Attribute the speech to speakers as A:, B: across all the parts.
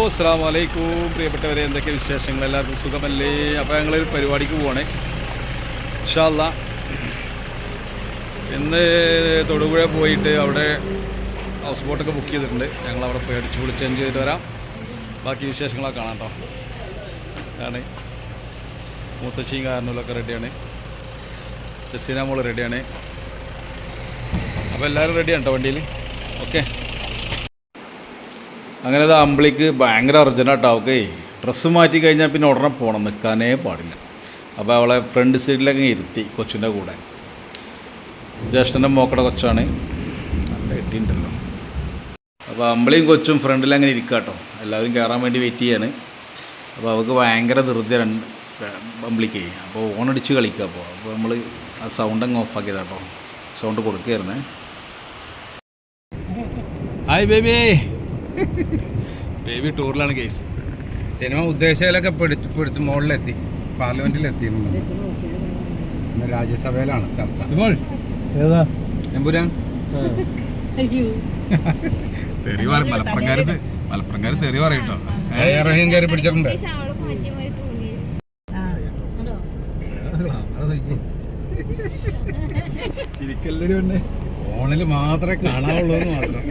A: അസ്സലാമു അലൈക്കും പ്രിയപ്പെട്ടവരെ, എന്തൊക്കെ വിശേഷങ്ങൾ? എല്ലാവർക്കും സുഖമല്ലേ? അപ്പോൾ ഞങ്ങളൊരു പരിപാടിക്ക് പോവാണ് ഇൻഷാ അല്ലാ. ഇന്ന് തൊടുപുഴ പോയിട്ട് അവിടെ ഹൗസ് ബോട്ടൊക്കെ ബുക്ക് ചെയ്തിട്ടുണ്ട്. ഞങ്ങളവിടെ പോയി അടിച്ചു പൊളിച്ച് എൻജോയ് ചെയ്തിട്ട് വരാം. ബാക്കി വിശേഷങ്ങളൊക്കെ കാണാം കേട്ടോ. ആണ് മൂത്തശ്ശിയും കാരണമൊക്കെ റെഡിയാണ്, ജസീന മോള് റെഡിയാണ്. അപ്പോൾ എല്ലാവരും റെഡിയാണ് കേട്ടോ വണ്ടിയിൽ. ഓക്കെ, അങ്ങനെ അത് അമ്പിളിക്ക് ഭയങ്കര അർജൻറ്റാട്ടോ. അവൾക്ക് ഡ്രസ്സ് മാറ്റി കഴിഞ്ഞാൽ പിന്നെ ഉടനെ പോകണം, നിൽക്കാനേ പാടില്ല. അപ്പോൾ അവളെ ഫ്രണ്ട് സൈഡിലൊക്കെ ഇരുത്തി കൊച്ചിൻ്റെ കൂടെ. ജ്യേഷ്ഠൻ്റെ മോക്കടെ കൊച്ചാണ്, നല്ല എട്ടിയുണ്ടല്ലോ. അപ്പോൾ അമ്പിളിയും കൊച്ചും ഫ്രണ്ടിലങ്ങനെ ഇരിക്കുക കേട്ടോ. എല്ലാവരും കയറാൻ വേണ്ടി വെയിറ്റ് ചെയ്യാണ്. അപ്പോൾ അവൾക്ക് ഭയങ്കര ധൃതിയാണ് അമ്പിളിക്ക്. അപ്പോൾ ഓണടിച്ച് കളിക്കുക. അപ്പോൾ നമ്മൾ ആ സൗണ്ട് അങ്ങ് ഓഫാക്കിയതാ കേട്ടോ. സൗണ്ട് കൊടുക്കുകയായിരുന്നേ. Hi baby. ബേബി ടൂറിലാണ് കേസ്.
B: സിനിമ ഉദ്ദേശിച്ചതിലൊക്കെ പിടിച്ച് മുകളിലെത്തി, പാർലമെന്റിലെത്തിയിട്ടുണ്ട്. ഇന്ന് രാജ്യസഭയിലാണ് ചർച്ച. എമ്പുരാൻ
A: മലപ്പുറംകാർ തെറി പറയട്ടോ.
B: റഹീം കയറി പിടിച്ചിട്ടുണ്ട്. ഫോണിൽ മാത്രമേ കാണാവുള്ളൂ എന്ന് മാത്രം.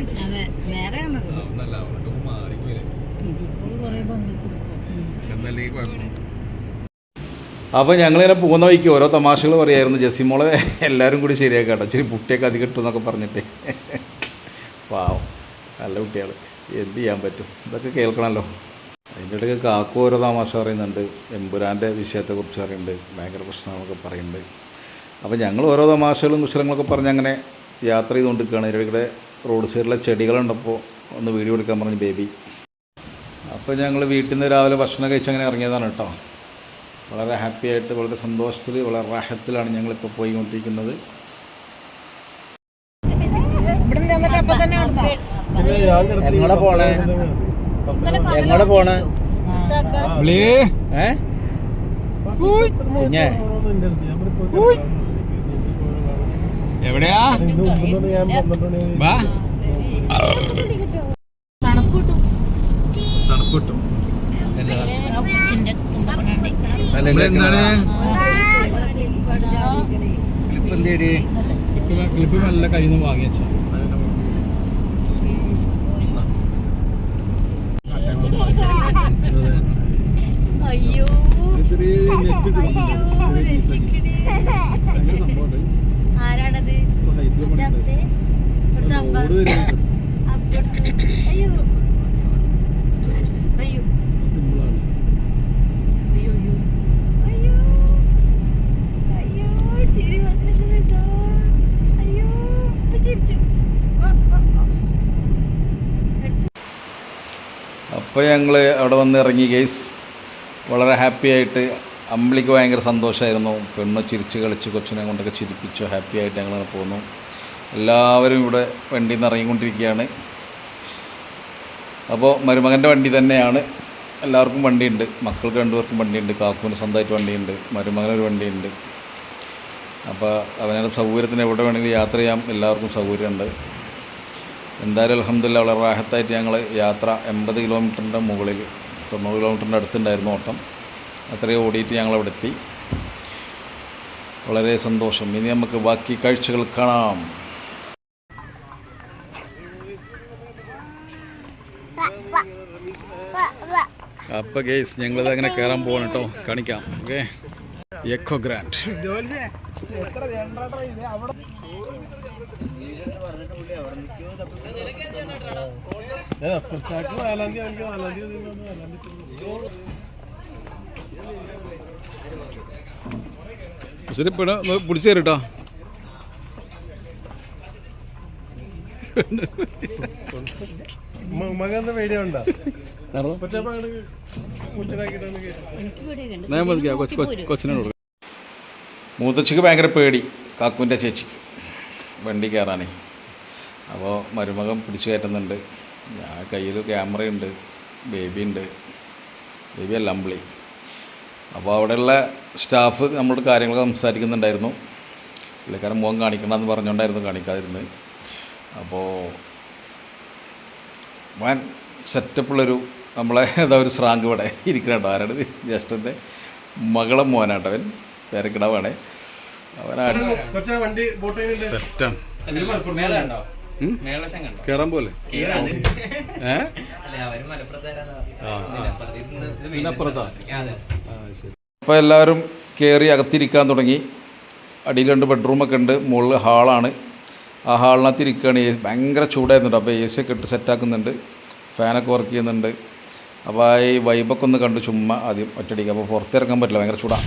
A: അപ്പോൾ ഞങ്ങളിങ്ങനെ പോകുന്ന വഴിക്ക് ഓരോ തമാശകൾ പറയായിരുന്നു. ജസിമോളെ എല്ലാവരും കൂടി ശരിയാക്കാം കേട്ടോ, ഇച്ചിരി പുട്ടിയൊക്കെ അധികം ഇട്ടു എന്നൊക്കെ പറഞ്ഞിട്ട്. പാവം നല്ല കുട്ടികൾ, എന്ത് ചെയ്യാൻ പറ്റും, ഇതൊക്കെ കേൾക്കണമല്ലോ. അതിൻ്റെ ഇടയ്ക്ക് കാക്കു ഓരോ തമാശ പറയുന്നുണ്ട്, എമ്പുരാൻ്റെ വിഷയത്തെക്കുറിച്ച് പറയുന്നുണ്ട്, ഭയങ്കര പ്രശ്നങ്ങളൊക്കെ പറയുന്നുണ്ട്. അപ്പോൾ ഞങ്ങൾ ഓരോ തമാശകളും കുശലങ്ങളൊക്കെ പറഞ്ഞ് അങ്ങനെ യാത്ര ചെയ്തുകൊണ്ടിരിക്കുകയാണ്. ഇതിവിടെ റോഡ് സൈഡിലെ ചെടികളുണ്ടപ്പോൾ ഒന്ന് വീഡിയോ എടുക്കാൻ പറഞ്ഞ് ബേബി. അപ്പോൾ ഞങ്ങൾ വീട്ടിൽ നിന്ന് രാവിലെ ഭക്ഷണം കഴിച്ചങ്ങനെ ഇറങ്ങിയതാണ് കേട്ടോ. വളരെ ഹാപ്പി ആയിട്ട്, വളരെ സന്തോഷത്തിൽ, വളരെ റാഹത്തിലാണ് ഞങ്ങളിപ്പോൾ പോയിക്കൊണ്ടിരിക്കുന്നത്.
B: എങ്ങോടെ പോണേ? എങ്ങോടെ പോണേ?
A: എവിടെയാ? തണുപ്പിട്ടും എന്താണ് ക്ലിപ്പ് നല്ല കയ്യിൽ നിന്ന് വാങ്ങി വെച്ചാ.
C: അയ്യോ ആരാണത്? അയ്യോ അയ്യോ
A: അപ്പോൾ ഞങ്ങൾ അവിടെ വന്ന് ഇറങ്ങി ഗെയ്സ്. വളരെ ഹാപ്പി ആയിട്ട്. അമ്പിളിക്ക് ഭയങ്കര സന്തോഷമായിരുന്നു. പെണ്ണ് ചിരിച്ച് കളിച്ച് കൊച്ചിനെ കൊണ്ടൊക്കെ ചിരിപ്പിച്ചു. ഹാപ്പി ആയിട്ട് ഞങ്ങൾ പോന്നു. എല്ലാവരും ഇവിടെ വണ്ടിയിൽ നിന്ന് ഇറങ്ങിക്കൊണ്ടിരിക്കുകയാണ്. അപ്പോൾ മരുമകൻ്റെ വണ്ടി തന്നെയാണ്. എല്ലാവർക്കും വണ്ടിയുണ്ട്, മക്കൾക്ക് രണ്ടുപേർക്കും വണ്ടിയുണ്ട്, കാക്കുവിന് സ്വന്തമായിട്ട് വണ്ടിയുണ്ട്, മരുമകനൊരു വണ്ടിയുണ്ട്. അപ്പോൾ അവനവൻ്റെ സൗകര്യത്തിന് എവിടെ വേണമെങ്കിലും യാത്ര ചെയ്യാം, എല്ലാവർക്കും സൗകര്യമുണ്ട്. എന്തായാലും അൽഹംദുലില്ലാ വളരെ റാഹത്തായിട്ട് ഞങ്ങൾ യാത്ര 80 കിലോമീറ്ററിൻ്റെ മുകളിൽ, 90 കിലോമീറ്ററിൻ്റെ അടുത്തുണ്ടായിരുന്നു ഓട്ടം. അത്രയും ഓടിയിട്ട് ഞങ്ങളവിടെ എത്തി. വളരെ സന്തോഷം. ഇനി നമുക്ക് ബാക്കി കാഴ്ചകൾ കാണാം. അപ്പോൾ ഗേസ് ഞങ്ങളിത് അങ്ങനെ കയറാൻ പോകണം കേട്ടോ, കാണിക്കാം. ഓക്കെ, എക്കോ ഗ്രാൻഡ്. ശരി, പിടിച്ചു തരട്ടോ.
B: മകന്റെ വീഡിയോ ഉണ്ടോ?
A: കൊച്ചിനോട് മൂത്തച്ഛിക്ക് ഭയങ്കര പേടി, കാക്കുവിൻ്റെ ചേച്ചിക്ക് വണ്ടി കയറാനേ. അപ്പോൾ മരുമകൻ പിടിച്ചു കയറ്റുന്നുണ്ട്. ഞാൻ കയ്യിൽ ക്യാമറയുണ്ട്, ബേബി ഉണ്ട്, ബേബി അല്ല അമ്പിളി. അപ്പോൾ അവിടെയുള്ള സ്റ്റാഫ് നമ്മളോട് കാര്യങ്ങളൊക്കെ സംസാരിക്കുന്നുണ്ടായിരുന്നു. പുള്ളിക്കാരൻ മുഖം കാണിക്കണമെന്ന് പറഞ്ഞുകൊണ്ടായിരുന്നു കാണിക്കാതിരുന്നത്. അപ്പോൾ വൻ സെറ്റപ്പുള്ളൊരു നമ്മളെ എന്താ ഒരു സ്രാങ്ക് ഇവിടെ ഇരിക്കണുണ്ടോ, ആരാണിത്? ജ്യേഷ്ഠൻ്റെ മകളെ മോനാട്ടോ അവൻ, പേരക്കിടാവാണേ അവനാണ്.
B: വണ്ടി ബോട്ടിങ്ങിന്റെ
A: സെറ്റാണ്.
D: മേലുണ്ടോ?
A: കയറാൻ പോലെ അപ്പോൾ എല്ലാവരും കയറി അകത്തിരിക്കാൻ തുടങ്ങി. അടിയിൽ 2 ബെഡ്റൂമൊക്കെ ഉണ്ട്, മുകളിൽ ഹാളാണ്. ആ ഹാളിനകത്ത് ഇരിക്കുകയാണ്. ഭയങ്കര ചൂടായിരുന്നുണ്ട്. അപ്പോൾ AC ഒക്കെ ഇട്ട് സെറ്റാക്കുന്നുണ്ട്, ഫാനൊക്കെ വർക്ക് ചെയ്യുന്നുണ്ട്. അപ്പോൾ ഈ വൈബൊക്കെ ഒന്ന് കണ്ടു ചുമ്മാ ആദ്യം ഒറ്റയടിക്ക്. അപ്പോൾ പുറത്തിറങ്ങാൻ പറ്റില്ല, ഭയങ്കര ചൂടാണ്.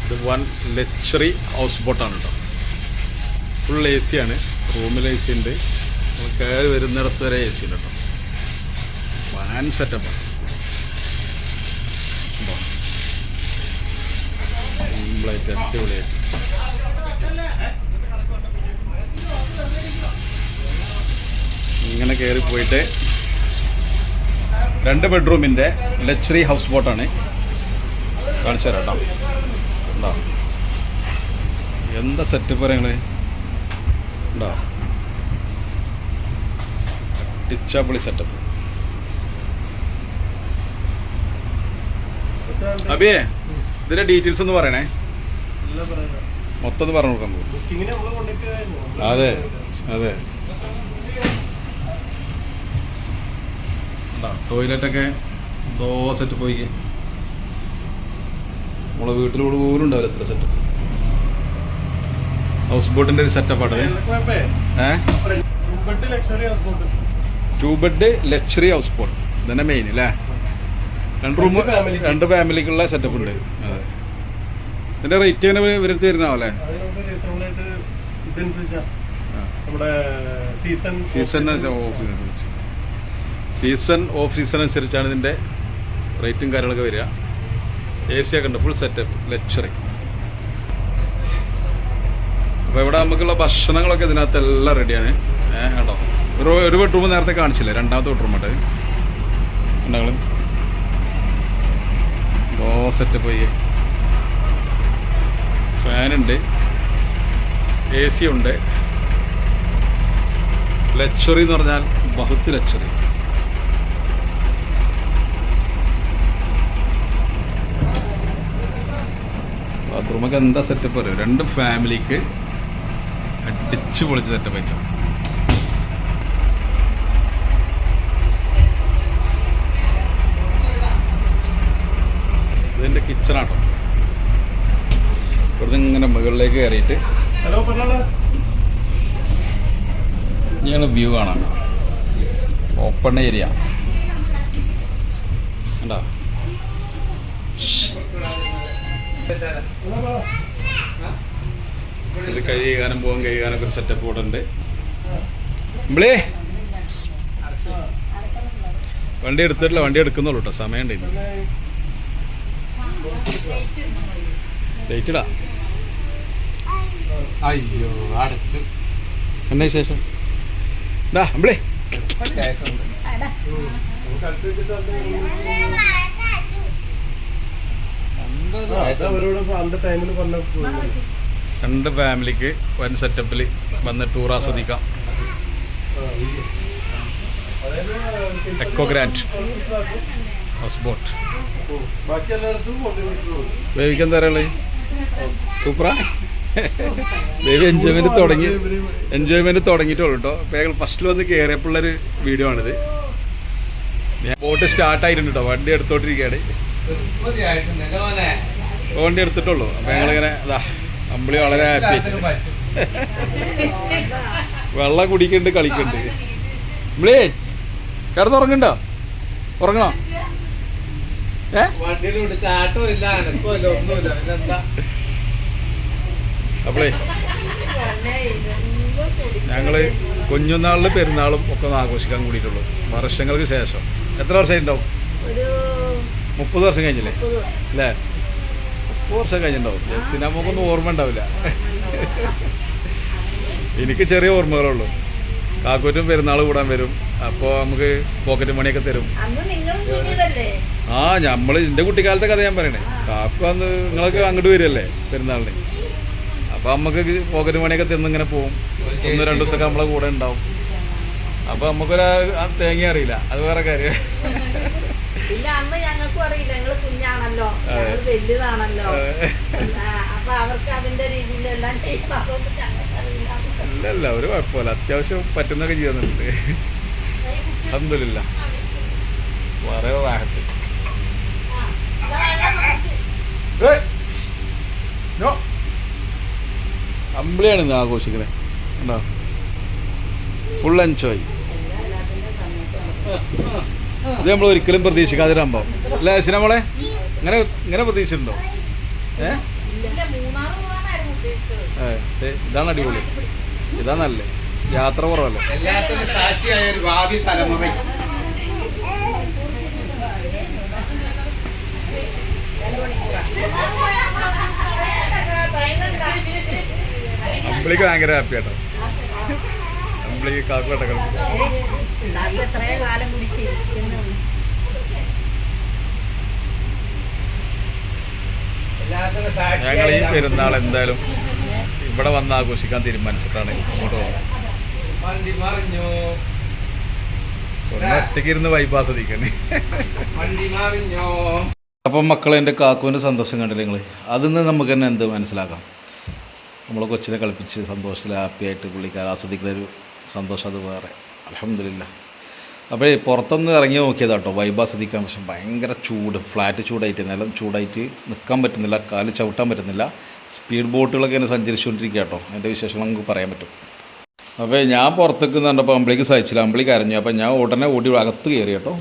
A: ഇത് 1 ലക്ഷറി ഹൗസ് ബോട്ടാണ് കേട്ടോ. ഫുൾ AC ആണ്. റൂമിൽ AC ഉണ്ട്, നമ്മൾ കയറി വരുന്നിടത്ത് വരെ AC ഉണ്ട് കേട്ടോ. വൻ സെറ്റപ്പാണ്. സിമ്പിളായിട്ട് അടിപൊളിയായിട്ട്. ഇങ്ങനെ കയറി പോയിട്ട് 2 ബെഡ്റൂമിൻ്റെ ലക്ഷറി ഹൗസ് ബോട്ടാണ്. കാണിച്ചു തരാം കേട്ടോ. ഉണ്ടോ എന്താ സെറ്റപ്പ് ഞങ്ങൾ ഉണ്ടോ, ടിച്ചാപ്പൊളി സെറ്റപ്പ്. അബിയേ ഇതിന്റെ ഡീറ്റെയിൽസ് ഒന്ന് പറയണേ, മൊത്തം ഒന്ന് പറഞ്ഞു കൊടുക്കാൻ പോകും. അതെ അതെ, ടോയ്ലറ്റൊക്കെ എന്തോ സെറ്റ് പോയി. നമ്മളെ വീട്ടിലൂടെ പോലും ഉണ്ടാവില്ല എത്ര സെറ്റപ്പ്. ഹൗസ് ബോട്ടിന്റെ ഒരു സെറ്റപ്പാണ്. 2 ബെഡ് ലക്ഷറി ഹൗസ് ബോട്ട് ഇതന്നെ മെയിൻ അല്ലേ. 2 റൂം 2 ഫാമിലിക്കുള്ള സെറ്റപ്പ് ഉണ്ട്. അതെ, ഇതിന്റെ റേറ്റ് എങ്ങനെ ഇവരെടുത്ത് തരുന്നാവല്ലേ? സീസൺ ഓഫ് സീസൺ അനുസരിച്ചാണ് ഇതിന്റെ റേറ്റും കാര്യങ്ങളൊക്കെ വരിക. AC ഒക്കെ ഉണ്ട്, ഫുൾ സെറ്റപ്പ് ലക്ഷറി. അപ്പോൾ ഇവിടെ നമുക്കുള്ള ഭക്ഷണങ്ങളൊക്കെ ഇതിനകത്ത് എല്ലാം റെഡിയാണ്. കേട്ടോ, ഒരു ബെഡ്റൂം നേരത്തെ കാണിച്ചില്ലേ, 2ാമത്തെ ബെഡ്റൂം ആയിട്ട് ഉണ്ടാവും. സെറ്റപ്പ് പോയി, ഫാനുണ്ട്, AC ഉണ്ട്. ലക്ഷറി എന്ന് പറഞ്ഞാൽ ബഹുത്ത് ലക്ഷറി. ബാത്റൂമൊക്കെ എന്താ സെറ്റപ്പ് അറിയോ, 2 ഫാമിലിക്ക് അടിച്ചു പൊളിച്ച് സെറ്റപ്പ് ആയിട്ടാണ്. ഇതിൻ്റെ കിച്ചണാട്ടോ. ഇവിടുന്ന് ഇങ്ങനെ മുകളിലേക്ക് കയറിയിട്ട് ഇങ്ങനെ വ്യൂ കാണാം. ഓപ്പൺ ഏരിയ കണ്ടോ. ഇതിൽ കഴുകാനും പോകാൻ കഴുകാനൊക്കെ ഒരു സെറ്റപ്പ് കൂടെ ഉണ്ട്. ഇമ്പളേ വണ്ടി എടുത്തിട്ടില്ല, വണ്ടി എടുക്കുന്നുള്ളൂ കേട്ടോ, സമയമുണ്ട് ഇന്ന്. ലൈറ്റിടാ.
B: അയ്യോ അടച്ചു.
A: എന്നാ വിശേഷം? ഡാ അമ്പളേ രണ്ട് ഫാമിലിക്ക് വൻ സെറ്റപ്പിൽ വന്ന് ടൂർ ആസ്വദിക്കാം. Echo grand houseboat. ബേബിക്ക് എന്താ പറയുള്ളത്? സൂപ്പറാ. ബേബി എൻജോയ്മെന്റ് തുടങ്ങിയിട്ടുള്ളൂ കേട്ടോ. അപ്പോൾ ഞങ്ങൾ ഫസ്റ്റിൽ വന്ന് കയറിയപ്പോഴുള്ളൊരു വീഡിയോ ആണിത്. ബോട്ട് സ്റ്റാർട്ടായിട്ടുണ്ട് കേട്ടോ. വണ്ടി എടുത്തോണ്ടിരിക്കുകയാണ്. വണ്ടി എടുത്തിട്ടുള്ളൂ. അപ്പോൾ ഞങ്ങളിങ്ങനെ അമ്പിളി വളരെ ഹാപ്പി. വെള്ളം കുടിക്കുന്നുണ്ട്, കളിക്കുന്നുണ്ട്. അമ്പിളി കിടന്നുറങ്ങണ്ടോ? ഉറങ്ങണോ? അപ്പളേ ഞങ്ങള് കുഞ്ഞുനാളില് പെരുന്നാളും ഒക്കെ ഒന്ന് ആഘോഷിക്കാൻ കൂടിയിട്ടുള്ളൂ വർഷങ്ങൾക്ക് ശേഷം. എത്ര വർഷം ഉണ്ടാവും? 30 വർഷം കഴിഞ്ഞില്ലേ അല്ലേ? 30 വർഷം കഴിഞ്ഞിട്ടുണ്ടാവും. ജസ്സിന് നമുക്കൊന്നും ഓർമ്മ ഉണ്ടാവില്ല. എനിക്ക് ചെറിയ ഓർമ്മകളുള്ളൂ. കാക്കൂറ്റും പെരുന്നാൾ കൂടാൻ വരും. അപ്പോൾ നമുക്ക് പോക്കറ്റ് മണിയൊക്കെ തരും. ആ നമ്മൾ എൻ്റെ കുട്ടിക്കാലത്തെ കഥ ഞാൻ പറയണേ. കാക്കു അന്ന് നിങ്ങളൊക്കെ അങ്ങോട്ട് വരുമല്ലേ പെരുന്നാളിന്. അപ്പോൾ നമുക്ക് പോക്കറ്റ് മണിയൊക്കെ തിന്നിങ്ങനെ പോകും. 1-2 ദിവസമൊക്കെ നമ്മളെ കൂടെ ഉണ്ടാവും. അപ്പോൾ നമുക്കൊരു തേങ്ങ അറിയില്ല, അത് വേറെ കാര്യം.
D: പിന്നെ അന്ന് ഞങ്ങൾക്കും അറിയില്ല, ഞങ്ങള് കുഞ്ഞാണല്ലോ, ഞങ്ങള് വലുതാണല്ലോ. അപ്പൊ അവർക്ക് അതിന്റെ രീതിയിലെല്ലാം ചെയ്യണം. അതൊന്നും ഞങ്ങൾക്ക് അറിയില്ല.
A: ഇല്ല ഒരു കുഴപ്പമില്ല, അത്യാവശ്യം പറ്റുന്നൊക്കെ ചെയ്യുന്നുണ്ട്. അൽഹംദുലില്ലാ, വളരെ റാഹത്ത്. അമ്പിളിയാണ് ഇന്ന് ആഘോഷിക്കുന്നത്, ഉണ്ടോ? Full enjoy. ഇത് നമ്മൾ ഒരിക്കലും പ്രതീക്ഷിക്കാതൊരു സംഭവം അല്ലേ നമ്മളെ? ഇങ്ങനെ പ്രതീക്ഷിച്ചിട്ടുണ്ടോ? ഇതാണ് അടിപൊളി, ഇതാ നല്ല യാത്ര കുറവല്ലേ.
E: എല്ലാത്തിനും സാക്ഷിയായ ഒരു ഭാവി തലമുറ.
A: അമ്പിളിക്ക് ഭയങ്കര ഹാപ്പി ആട്ടോ. അമ്പിളിക്ക് കാക്കോട്ടൊക്കെ
D: എത്രയോ കാലം കുടിച്ചിരിക്കുന്നു.
A: ഞങ്ങൾ ഈ പെരുന്നാൾ എന്തായാലും ഇവിടെ വന്ന് ആഘോഷിക്കാൻ തീരുമാനിച്ചിട്ടാണ് ഇങ്ങോട്ട് പോകുന്നത്.
E: വണ്ടി മറിഞ്ഞു,
A: ഒറ്റയ്ക്ക് ഇരുന്ന് വൈബ് ആസ്വദിക്കണേ.
E: വണ്ടി മറിഞ്ഞു.
A: അപ്പം മക്കളെ, എൻ്റെ കാക്കുവിൻ്റെ സന്തോഷം കണ്ടില്ല നിങ്ങൾ? അതിൽ നിന്ന് നമുക്ക് തന്നെ എന്ത് മനസ്സിലാക്കാം? നമ്മളെ കൊച്ചിനെ കളിപ്പിച്ച് സന്തോഷത്തിൽ ഹാപ്പിയായിട്ട് പുള്ളിക്കാർ ആസ്വദിക്കുന്ന ഒരു സന്തോഷം, അത് വേറെ. അൽഹംദുലില്ലാ. അപ്പോൾ പുറത്തൊന്ന് ഇറങ്ങി നോക്കിയതാട്ടോ വൈബ് ആസ്വദിക്കാൻ. പക്ഷെ ഭയങ്കര ചൂട്, ഫ്ലാറ്റ് ചൂടായിട്ട്, നിലം ചൂടായിട്ട് നിൽക്കാൻ പറ്റുന്നില്ല, കാല് ചവിട്ടാൻ പറ്റുന്നില്ല. സ്പീഡ് ബോട്ടുകളൊക്കെ ഇങ്ങനെ സഞ്ചരിച്ചുകൊണ്ടിരിക്കുക കേട്ടോ. അതിൻ്റെ വിശേഷങ്ങൾ നമുക്ക് പറയാൻ പറ്റും. അപ്പോൾ ഞാൻ പുറത്തേക്ക് കണ്ടപ്പോൾ അമ്പിളിക്ക് സഹിച്ചില്ല, അമ്പിളി കരഞ്ഞു. അപ്പോൾ ഞാൻ ഉടനെ ഓടി അകത്ത് കയറി കേട്ടോ.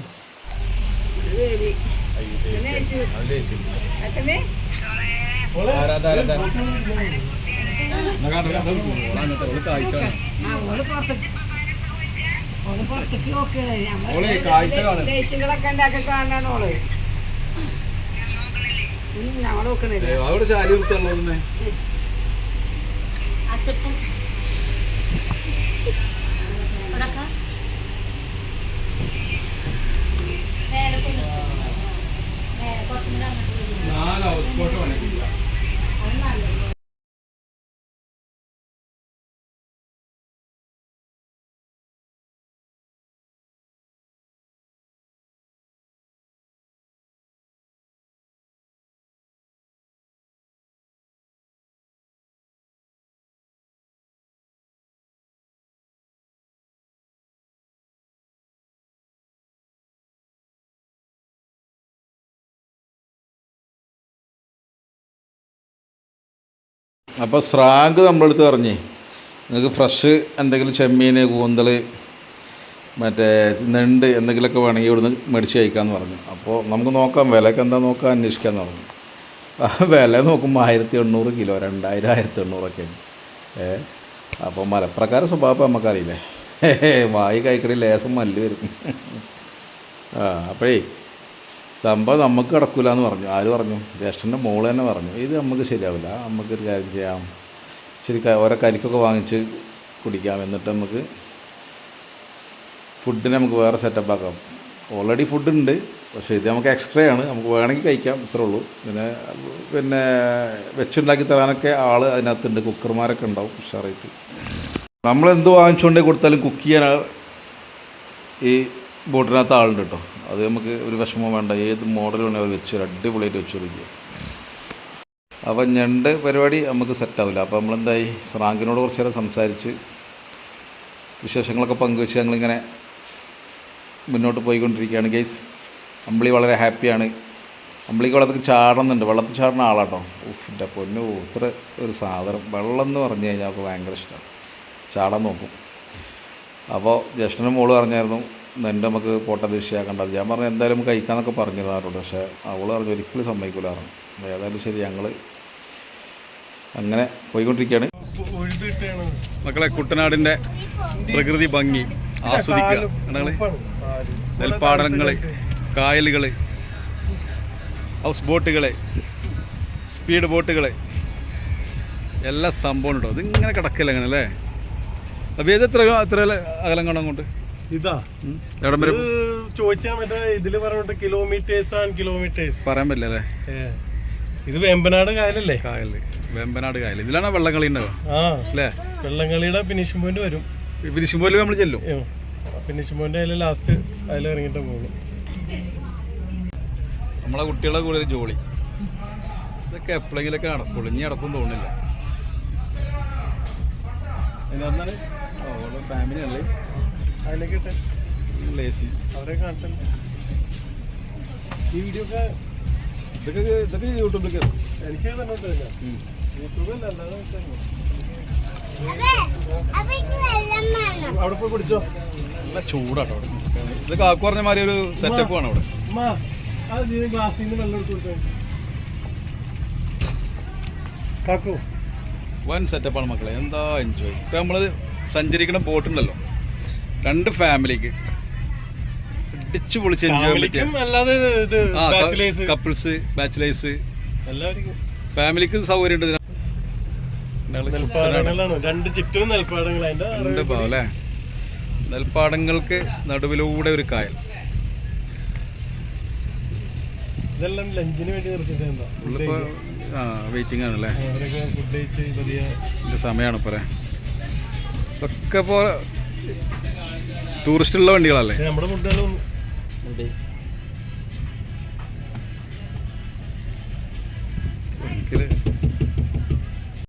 A: അവിടെ ചാരി നിർത്തുള്ളൂ.
C: അച്ചപ്പം
A: അപ്പോൾ സ്രാങ്ക് നമ്മളെടുത്ത് പറഞ്ഞേ, നിങ്ങൾക്ക് ഫ്രഷ് എന്തെങ്കിലും ചെമ്മീൻ, കൂന്തൽ, മറ്റേ നെണ്ട് എന്തെങ്കിലുമൊക്കെ വേണമെങ്കിൽ ഇവിടുന്ന് മേടിച്ച് കഴിക്കാമെന്ന് പറഞ്ഞു. അപ്പോൾ നമുക്ക് നോക്കാം, വിലയൊക്കെ എന്താ നോക്കാം, അന്വേഷിക്കാമെന്ന് പറഞ്ഞു. വില നോക്കുമ്പോൾ 1800 കിലോ, 2000, 1800 അപ്പോൾ മലപ്രക്കാര സ്വഭാവം നമുക്കറിയില്ലേ, വായി കഴിക്കണ ലേസം മല്ല് വരും. അപ്പോഴേ സംഭവം നമുക്ക് കിടക്കില്ല എന്ന് പറഞ്ഞു. ആര് പറഞ്ഞു? ജ്യേഷ്ഠൻ്റെ മോള് തന്നെ പറഞ്ഞു, ഇത് നമുക്ക് ശരിയാവില്ല, നമുക്കൊരു കാര്യം ചെയ്യാം, ശരി ഓരോ കരിക്കൊക്കെ വാങ്ങിച്ച് കുടിക്കാം, എന്നിട്ട് നമുക്ക് ഫുഡിനെ നമുക്ക് വേറെ സെറ്റപ്പ് ആക്കാം. ഓൾറെഡി ഫുഡ് ഉണ്ട്, പക്ഷേ ഇത് നമുക്ക് എക്സ്ട്രാ ആണ്, നമുക്ക് വേണമെങ്കിൽ കഴിക്കാം, ഇത്രേ ഉള്ളൂ. പിന്നെ വെച്ചുണ്ടാക്കി തരാനൊക്കെ ആൾ അതിനകത്തുണ്ട്, കുക്കർമാരൊക്കെ ഉണ്ടാവും ഉഷാറായിട്ട്. നമ്മളെന്ത് വാങ്ങിച്ചുകൊണ്ടേ കൊടുത്താലും കുക്ക് ചെയ്യാൻ ഈ ബോട്ടിനകത്ത് ആളുണ്ട് കേട്ടോ. അത് നമുക്ക് ഒരു വിഷമം വേണ്ട, ഏത് മോഡൽ വേണമെങ്കിൽ അവർ വെച്ച് അടിപൊളിയായിട്ട് വെച്ച് കൊടുക്കുക. അപ്പം ഞണ്ട് പരിപാടി നമുക്ക് സെറ്റാവില്ല. അപ്പോൾ നമ്മളെന്തായി, സ്രാങ്കിനോട് കുറച്ച് നേരം സംസാരിച്ച് വിശേഷങ്ങളൊക്കെ പങ്കുവെച്ച് ഞങ്ങളിങ്ങനെ മുന്നോട്ട് പോയിക്കൊണ്ടിരിക്കുകയാണ് ഗൈസ്. അമ്പിളി വളരെ ഹാപ്പിയാണ്. അമ്പിളിക്ക് വെള്ളത്തിൽ ചാടുന്നുണ്ട്, വെള്ളത്തിൽ ചാടുന്ന ആളാട്ടോ. എൻ്റെ പൊന്നു, ഇത്ര ഒരു സാധനം വെള്ളം എന്ന് പറഞ്ഞു കഴിഞ്ഞാൽ അവൾക്ക് ഭയങ്കര ഇഷ്ടമാണ്, ചാടാൻ നോക്കും. അപ്പോൾ ജ്യേഷ്ഠനും മോള് പറഞ്ഞായിരുന്നു നെൻ്റെ നമുക്ക് പോട്ട ദൃശ്യമാക്കേണ്ടത്. ഞാൻ പറഞ്ഞു എന്തായാലും നമുക്ക് കഴിക്കാമെന്നൊക്കെ പറഞ്ഞിരുന്നു ആരോട്, പക്ഷേ അവൾ പറഞ്ഞു ഒരിക്കലും സമ്മതിക്കില്ലായിരുന്നു. ഏതായാലും ശരി, ഞങ്ങൾ അങ്ങനെ പോയിക്കൊണ്ടിരിക്കുകയാണ്. മക്കളെ, കുട്ടനാടിൻ്റെ പ്രകൃതി ഭംഗി ആസ്വദിക്കുക. നെൽപ്പാടങ്ങൾ, കായലുകൾ, ഹൗസ് ബോട്ടുകൾ, സ്പീഡ് ബോട്ടുകൾ, എല്ലാ സംഭവം ഉണ്ടോ. ഇതിങ്ങനെ കിടക്കില്ല അങ്ങനെ അല്ലേ? അപ്പോൾ ഇത് എത്ര അകലം കാണാം അങ്ങോട്ട്?
B: ഇതാ
A: എവിടം വരെ
B: ചോദിച്ചാൽ മറ്റേ ഇതില് പറഞ്ഞിട്ട് കിലോമീറ്റേഴ്സ് പറയാൻ പറ്റില്ല അല്ലേ? ഇത് വേമ്പനാട് കായലല്ലേ?
A: കായല് വെമ്പനാട് കായൽ ഇതിലാണ് വെള്ളംകളി ഉണ്ടാവുക
B: ആ
A: അല്ലേ?
B: വെള്ളംകളിയുടെ ഫിനിഷിംഗ് പോയിന്റ് വരും.
A: ഫിനിഷിംഗ് നമ്മൾ ചെല്ലും.
B: ഫിനിഷിംഗ് പോയിന്റ് അതിൽ ലാസ്റ്റ് അതിൽ ഇറങ്ങിയിട്ട് പോകും.
A: നമ്മളെ കുട്ടികളെ കൂടെ ഒരു ജോളി. ഇതൊക്കെ എപ്പോഴെങ്കിലൊക്കെ നടക്കുള്ളൂ, ഇനി നടക്കും തോന്നുന്നില്ല. അതിനകത്താണ് ഓരോ ഫാമിലി അല്ലേ
B: അതിലേക്ക് ഇട്ടെ
A: ലേസി
B: അവരെ കാണിട്ടല്ല. ഈ വീഡിയോ ഒക്കെ
A: ഇതൊക്കെ യൂട്യൂബിലൊക്കെ
B: എനിക്ക് തന്നോട്ട് യൂട്യൂബല്ല അല്ലാതെ അവിടെ പോയി പിടിച്ചോ.
A: നല്ല ചൂടാട്ടോ അവിടെ. ഇത് കാക്കു പറഞ്ഞ മാതിരി ഒരു സെറ്റപ്പ് ആണ് അവിടെ.
B: അമ്മ അത് നീ ഗ്ലാസ്സിൽ നിന്ന് വെള്ളം എടുത്ത് കൊടുത്തോ. കാക്കു
A: വൻ സെറ്റപ്പാണ് മക്കളെ, എന്താ എൻജോയ്. ഇപ്പം നമ്മൾ സഞ്ചരിക്കുന്ന ബോട്ടുണ്ടല്ലോ, 2 ഫാമിലിക്ക് ഇടിച്ചു പൊളിച്ച് എൻജോയ് ചെയ്യാൻ പറ്റിയ,
B: അല്ലാതെ ഇത് ബാച്ചിലേഴ്സ്
A: കപ്പിൾസ് ബാച്ചിലേഴ്സ്
B: എല്ലാവർക്കും
A: ഫാമിലിക്ക് സൗകര്യം ഉണ്ട്.
B: നെൽപ്പാടങ്ങളാണ് 2 ചുറ്റും നെൽപ്പാടങ്ങൾ. അതിന്റെ
A: അല്ലേ, നെൽപ്പാടങ്ങൾക്ക് നടുവിലൂടെ ഒരു കായൽ.
B: ഇതെല്ലാം ലഞ്ചിന് വേണ്ടി നിർത്തിയിട്ടാ.
A: വെയിറ്റിംഗ് ആണല്ലേ,
B: അവരൊക്കെ ഫുഡ് കഴിച്ച് പതിയെ
A: ഇതിൻ്റെ സമയമാണ് ഇപ്പോൾ. ഇതൊക്കെ ഇപ്പോൾ ടൂറിസ്റ്റുള്ള വണ്ടികളല്ലേ.
B: നമ്മുടെ ഫുഡുകളും